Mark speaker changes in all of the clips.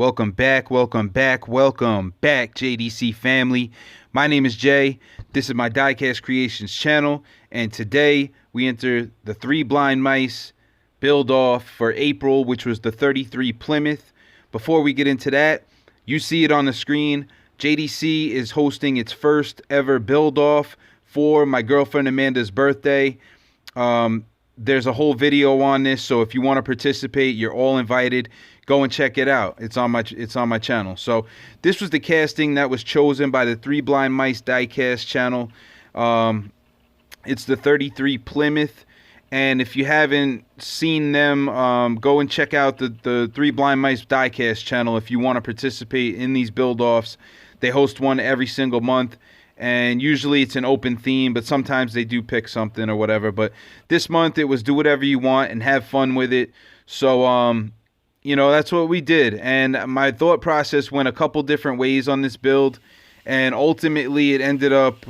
Speaker 1: Welcome back, JDC family. My name is Jay. This is my Diecast Creations channel, and today we enter the 3 Blind Mice Buildoff for April, which was the 33 Plymouth. Before we get into that, you see it on the screen. JDC is hosting its first ever Buildoff for my girlfriend Amanda's birthday. There's a whole video on this, so if you want to participate, you're all invited. Go and check it out. It's on my channel. So this was the casting that was chosen by the 3 Blind Mice Diecast channel. It's the 33 Plymouth, and if you haven't seen them, go and check out the 3 Blind Mice Diecast channel if you want to participate in these build-offs. They host one every single month. And usually it's an open theme, but sometimes they do pick something or whatever. But this month it was do whatever you want and have fun with it. So, that's what we did. And my thought process went a couple different ways on this build. And ultimately it ended up,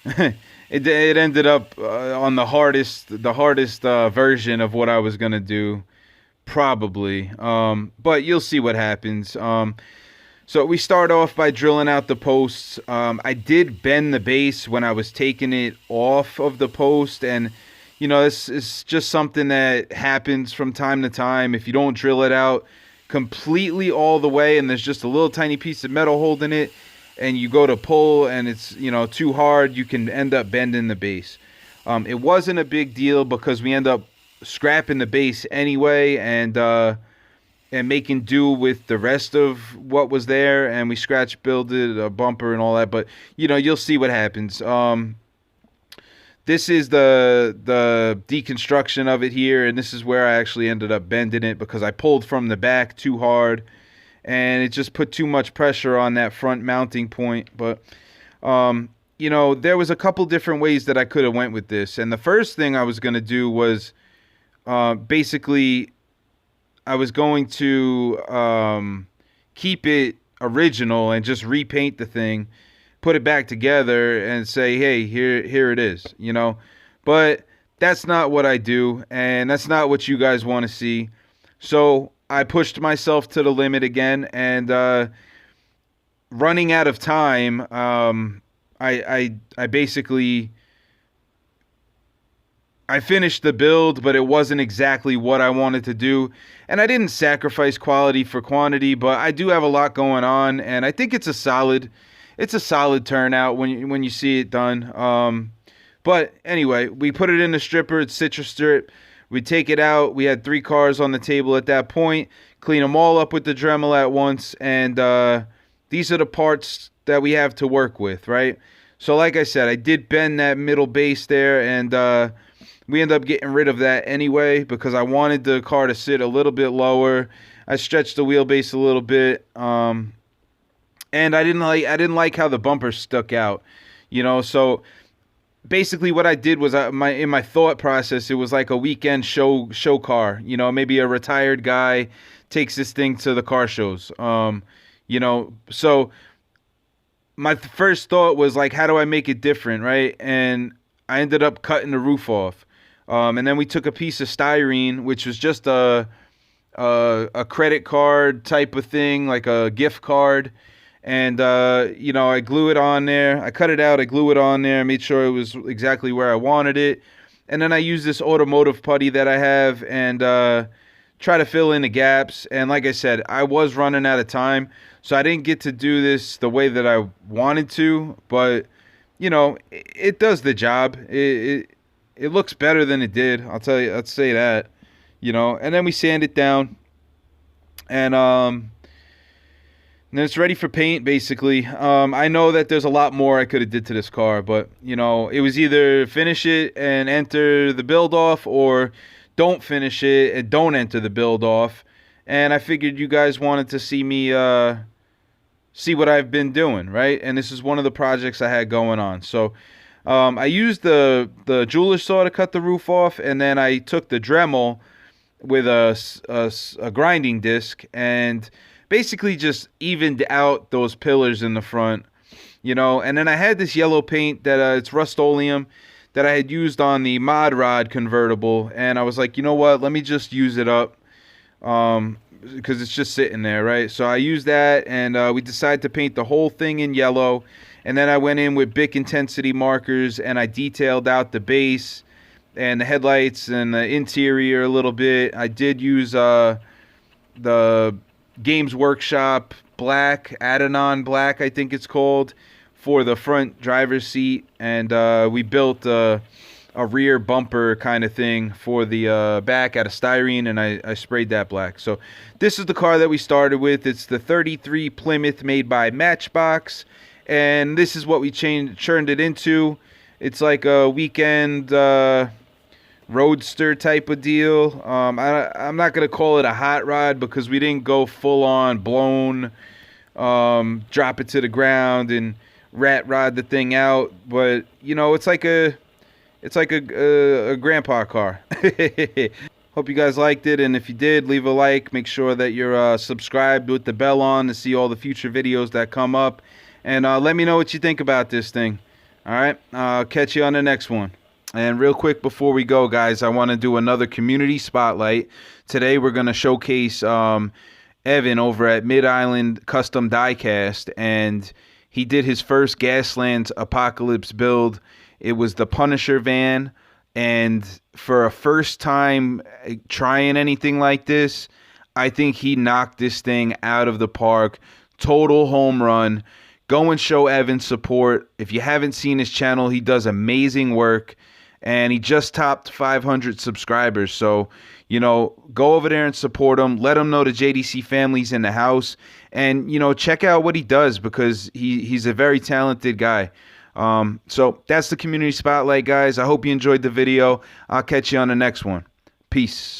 Speaker 1: it ended up on the hardest version of what I was going to do, probably. But you'll see what happens. So we start off by drilling out the posts. I did bend the base when I was taking it off of the post, and this is just something that happens from time to time. If you don't drill it out completely all the way and there's just a little tiny piece of metal holding it and you go to pull and it's too hard, you can end up bending the base. It wasn't a big deal because we end up scrapping the base anyway and making do with the rest of what was there, and we scratch builded a bumper and all that, but you'll see what happens. This is the deconstruction of it here, and this is where I actually ended up bending it because I pulled from the back too hard and it just put too much pressure on that front mounting point. But there was a couple different ways that I could have went with this, and the first thing I was going to do was basically I was going to keep it original and just repaint the thing, put it back together and say, hey, here it is, But that's not what I do, and that's not what you guys want to see. So I pushed myself to the limit again, and running out of time, I basically I finished the build, but it wasn't exactly what I wanted to do. And I didn't sacrifice quality for quantity, but I do have a lot going on, and I think it's a solid turnout when you see it done. But anyway, we put it in the stripper. It's citrus strip. We take it out. We had 3 cars on the table at that point. Clean them all up with the Dremel at once, and these are the parts that we have to work with, right? So like I said, I did bend that middle base there, and we ended up getting rid of that anyway because I wanted the car to sit a little bit lower. I stretched the wheelbase a little bit, and I didn't like how the bumper stuck out, So basically, what I did was in my thought process, it was like a weekend show car. Maybe a retired guy takes this thing to the car shows. So my first thought was like, how do I make it different, right? And I ended up cutting the roof off. And then we took a piece of styrene, which was just a credit card type of thing, like a gift card. And, I glue it on there. I cut it out. I glue it on there. Made sure it was exactly where I wanted it. And then I use this automotive putty that I have and try to fill in the gaps. And like I said, I was running out of time, so I didn't get to do this the way that I wanted to. But, it does the job. It looks better than it did. I'll say that, and then we sand it down, and then it's ready for paint, basically. I know that there's a lot more I could have did to this car, but, it was either finish it and enter the build-off or don't finish it and don't enter the build-off. And I figured you guys wanted to see me see what I've been doing, right? And this is one of the projects I had going on. So I used the jeweler's saw to cut the roof off, and then I took the Dremel with a grinding disc and basically just evened out those pillars in the front, and then I had this yellow paint that it's Rust-Oleum that I had used on the Mod Rod convertible, and I was like, you know what, let me just use it up. because it's just sitting there, right? So I used that, and we decided to paint the whole thing in yellow. And then I went in with Bic intensity markers, and I detailed out the base and the headlights and the interior a little bit. I did use the Games Workshop black, Adanon black, I think it's called, for the front driver's seat. And we built a rear bumper kind of thing for the back out of styrene, and I sprayed that black. So this is the car that we started with. It's the 33 Plymouth made by Matchbox, and this is what we churned it into. It's like a weekend roadster type of deal. I'm not going to call it a hot rod because we didn't go full on blown, drop it to the ground and rat rod the thing out, but you know, it's like a grandpa car. Hope you guys liked it, and if you did, leave a like. Make sure that you're subscribed with the bell on to see all the future videos that come up, and let me know what you think about this thing. All right, I'll catch you on the next one. And real quick before we go, guys, I want to do another community spotlight. Today we're going to showcase Evan over at Mid-Island Custom Diecast, and he did his first Gaslands Apocalypse build. It was the Punisher van, and for a first time trying anything like this, I think he knocked this thing out of the park. Total home run. Go and show Evan support. If you haven't seen his channel, he does amazing work, and he just topped 500 subscribers. So, you know, go over there and support him. Let him know the JDC family's in the house, and, you know, check out what he does because he's a very talented guy. So that's the community spotlight, guys. I hope you enjoyed the video. I'll catch you on the next one. Peace.